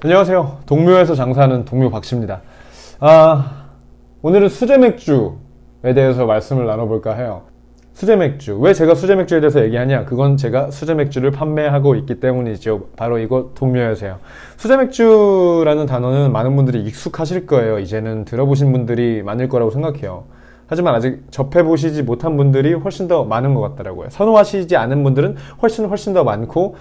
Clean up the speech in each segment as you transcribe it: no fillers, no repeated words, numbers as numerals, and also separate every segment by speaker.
Speaker 1: 안녕하세요. 동묘에서 장사하는 동묘 박씨입니다. 오늘은 수제 맥주에 대해서 말씀을 나눠볼까 해요. 수제 맥주. 왜 제가 수제 맥주에 대해서 얘기하냐? 그건 제가 수제 맥주를 판매하고 있기 때문이죠. 바로 이거 동묘에서요. 수제 맥주라는 단어는 많은 분들이 익숙하실 거예요. 이제는 들어보신 분들이 많을 거라고 생각해요. 하지만 아직 접해보시지 못한 분들이 훨씬 더 많은 것 같더라고요. 선호하시지 않은 분들은 훨씬 더 많고,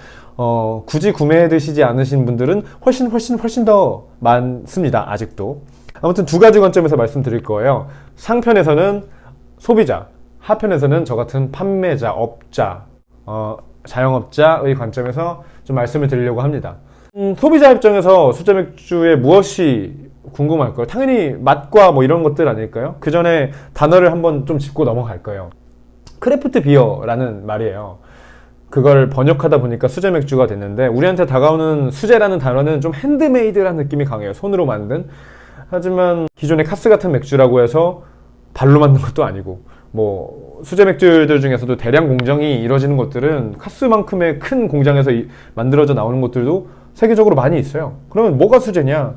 Speaker 1: 굳이 구매해 드시지 않으신 분들은 훨씬 더 많습니다. 아직도. 아무튼 두 가지 관점에서 말씀드릴 거예요. 상편에서는 소비자, 하편에서는 저 같은 판매자, 업자, 자영업자의 관점에서 좀 말씀을 드리려고 합니다. 소비자 입장에서 수제 맥주에 무엇이 궁금할까요? 당연히 맛과 뭐 이런 것들 아닐까요? 그 전에 단어를 한번 좀 짚고 넘어갈 거예요. 크래프트 비어라는 말이에요. 그걸 번역하다 보니까 수제 맥주가 됐는데, 우리한테 다가오는 수제라는 단어는 좀 핸드메이드라는 느낌이 강해요. 손으로 만든. 하지만 기존의 카스 같은 맥주라고 해서 발로 만든 것도 아니고, 뭐 수제 맥주들 중에서도 대량 공정이 이루어지는 것들은 카스만큼의 큰 공장에서 만들어져 나오는 것들도 세계적으로 많이 있어요. 그러면 뭐가 수제냐?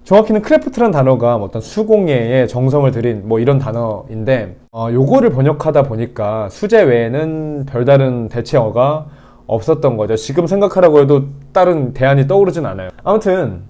Speaker 1: 정확히는 크래프트란 단어가 어떤 수공예에 정성을 들인 뭐 이런 단어인데, 요거를 번역하다 보니까 수제 외에는 별다른 대체어가 없었던 거죠. 지금 생각하라고 해도 다른 대안이 떠오르진 않아요. 아무튼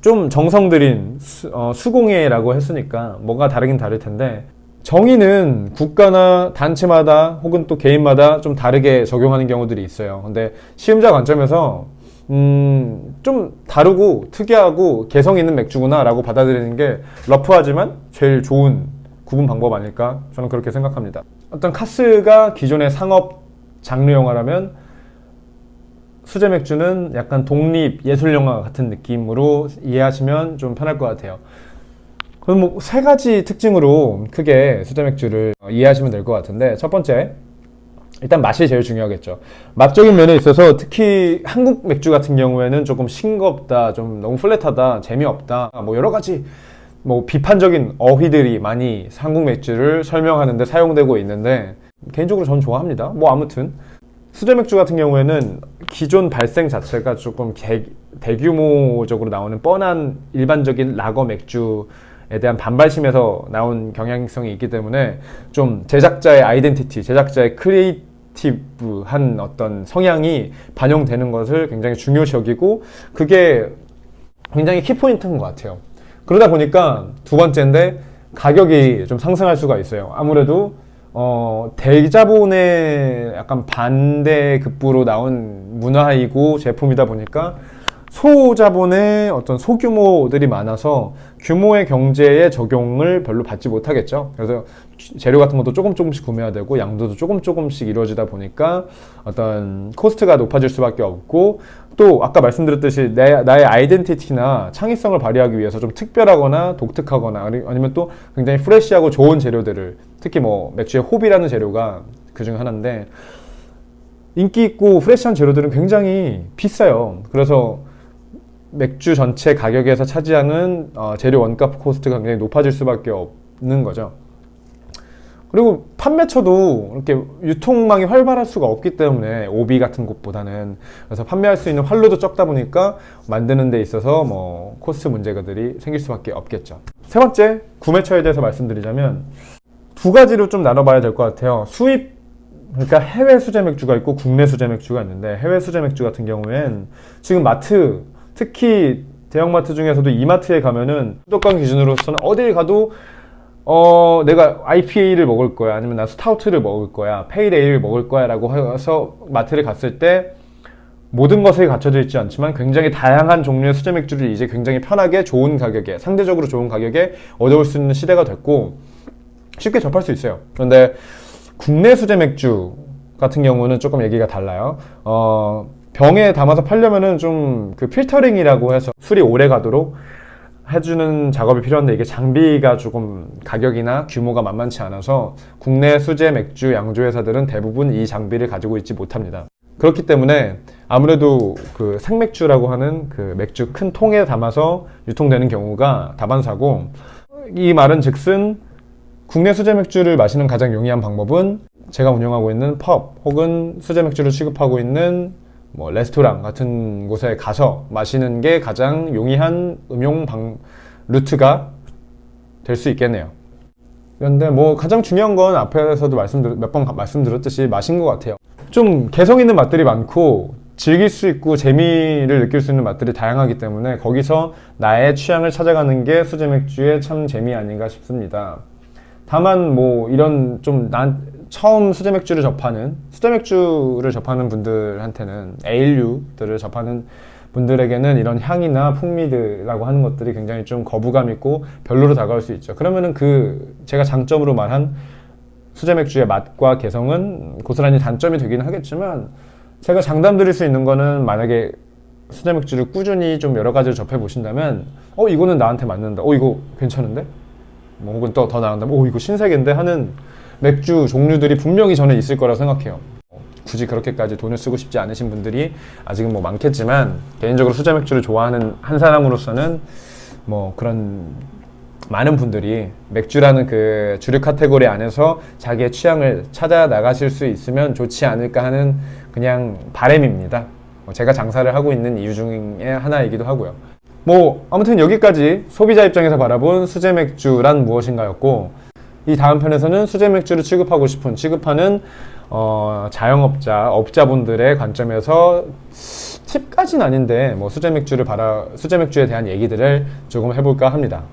Speaker 1: 좀 정성 들인 수공예라고 했으니까 뭐가 다르긴 다를 텐데, 정의는 국가나 단체마다 혹은 또 개인마다 좀 다르게 적용하는 경우들이 있어요. 근데 시음자 관점에서 좀 다르고 특이하고 개성 있는 맥주구나 라고 받아들이는 게 러프하지만 제일 좋은 구분 방법 아닐까, 저는 그렇게 생각합니다. 어떤 카스가 기존의 상업 장르 영화라면 수제 맥주는 약간 독립 예술 영화 같은 느낌으로 이해하시면 좀 편할 것 같아요. 그럼 뭐 세 가지 특징으로 크게 수제 맥주를 이해하시면 될 것 같은데, 첫 번째, 일단 맛이 제일 중요하겠죠. 맛적인 면에 있어서 특히 한국 맥주 같은 경우에는 조금 싱겁다, 좀 너무 플랫하다, 재미없다, 뭐 여러 가지 뭐 비판적인 어휘들이 많이 한국 맥주를 설명하는데 사용되고 있는데, 개인적으로 저는 좋아합니다. 뭐 아무튼 수제 맥주 같은 경우에는 기존 발생 자체가 조금 대규모적으로 나오는 뻔한 일반적인 라거 맥주에 대한 반발심에서 나온 경향성이 있기 때문에 좀 제작자의 아이덴티티, 제작자의 크리에이티브한 어떤 성향이 반영되는 것을 굉장히 중요시 여기고, 그게 굉장히 키포인트인 것 같아요. 그러다 보니까 두 번째인데, 가격이 좀 상승할 수가 있어요. 아무래도 대자본의 약간 반대급부로 나온 문화이고 제품이다 보니까 소자본의 어떤 소규모들이 많아서 규모의 경제에 적용을 별로 받지 못하겠죠. 그래서 재료 같은 것도 조금씩 구매해야 되고, 양도도 조금씩 이루어지다 보니까 어떤 코스트가 높아질 수밖에 없고, 또 아까 말씀드렸듯이 나의 아이덴티티나 창의성을 발휘하기 위해서 좀 특별하거나 독특하거나, 아니면 또 굉장히 프레시하고 좋은 재료들을, 특히 뭐 맥주의 호비라는 재료가 그 중 하나인데, 인기 있고 프레시한 재료들은 굉장히 비싸요. 그래서 맥주 전체 가격에서 차지하는 재료 원가 코스트가 굉장히 높아질 수밖에 없는 거죠. 그리고 판매처도 이렇게 유통망이 활발할 수가 없기 때문에, 오비 같은 곳보다는, 그래서 판매할 수 있는 활로도 적다 보니까 만드는 데 있어서 뭐 코스트 문제가들이 생길 수밖에 없겠죠. 세 번째, 구매처에 대해서 말씀드리자면 두 가지로 좀 나눠봐야 될 것 같아요. 수입, 그러니까 해외 수제 맥주가 있고 국내 수제 맥주가 있는데, 해외 수제 맥주 같은 경우엔 지금 마트, 특히 대형마트 중에서도 이마트에 가면은 수도권 기준으로서는 어딜 가도 내가 IPA를 먹을 거야, 아니면 나 스타우트를 먹을 거야, 페이레일을 먹을 거야 라고 해서 마트를 갔을 때 모든 것이 갖춰져 있지 않지만 굉장히 다양한 종류의 수제 맥주를 이제 굉장히 편하게 좋은 가격에, 상대적으로 좋은 가격에 얻어올 수 있는 시대가 됐고 쉽게 접할 수 있어요. 그런데 국내 수제 맥주 같은 경우는 조금 얘기가 달라요. 병에 담아서 팔려면은 좀 그 필터링이라고 해서 술이 오래 가도록 해주는 작업이 필요한데, 이게 장비가 조금 가격이나 규모가 만만치 않아서 국내 수제 맥주 양조 회사들은 대부분 이 장비를 가지고 있지 못합니다. 그렇기 때문에 아무래도 그 생맥주라고 하는 그 맥주 큰 통에 담아서 유통되는 경우가 다반사고, 이 말은 즉슨 국내 수제 맥주를 마시는 가장 용이한 방법은 제가 운영하고 있는 펍 혹은 수제 맥주를 취급하고 있는 뭐 레스토랑 같은 곳에 가서 마시는 게 가장 용이한 루트가 될 수 있겠네요. 그런데 뭐 가장 중요한 건 앞에서도 몇 번 말씀드렸듯이 맛인 것 같아요. 좀 개성 있는 맛들이 많고 즐길 수 있고 재미를 느낄 수 있는 맛들이 다양하기 때문에 거기서 나의 취향을 찾아가는 게 수제 맥주의 참 재미 아닌가 싶습니다. 다만 뭐 이런 좀 처음 수제 맥주를 접하는 분들한테는 에일류들을 접하는 분들에게는 이런 향이나 풍미들이라고 하는 것들이 굉장히 좀 거부감 있고 별로로 다가올 수 있죠. 그러면은 제가 장점으로 말한 수제 맥주의 맛과 개성은 고스란히 단점이 되기는 하겠지만, 제가 장담 드릴 수 있는 거는 만약에 수제 맥주를 꾸준히 좀 여러 가지를 접해 보신다면 이거는 나한테 맞는다, 이거 괜찮은데? 뭐 혹은 또 더 나간다면 이거 신세계인데 하는 맥주 종류들이 분명히 저는 있을 거라 생각해요. 굳이 그렇게까지 돈을 쓰고 싶지 않으신 분들이 아직은 뭐 많겠지만, 개인적으로 수제 맥주를 좋아하는 한 사람으로서는 뭐 그런 많은 분들이 맥주라는 그 주류 카테고리 안에서 자기의 취향을 찾아 나가실 수 있으면 좋지 않을까 하는 그냥 바람입니다. 제가 장사를 하고 있는 이유 중에 하나이기도 하고요. 뭐 아무튼 여기까지 소비자 입장에서 바라본 수제 맥주란 무엇인가였고, 이 다음 편에서는 수제 맥주를 취급하는 업자분들의 관점에서 팁까지는 아닌데 뭐 수제 맥주에 대한 얘기들을 조금 해볼까 합니다.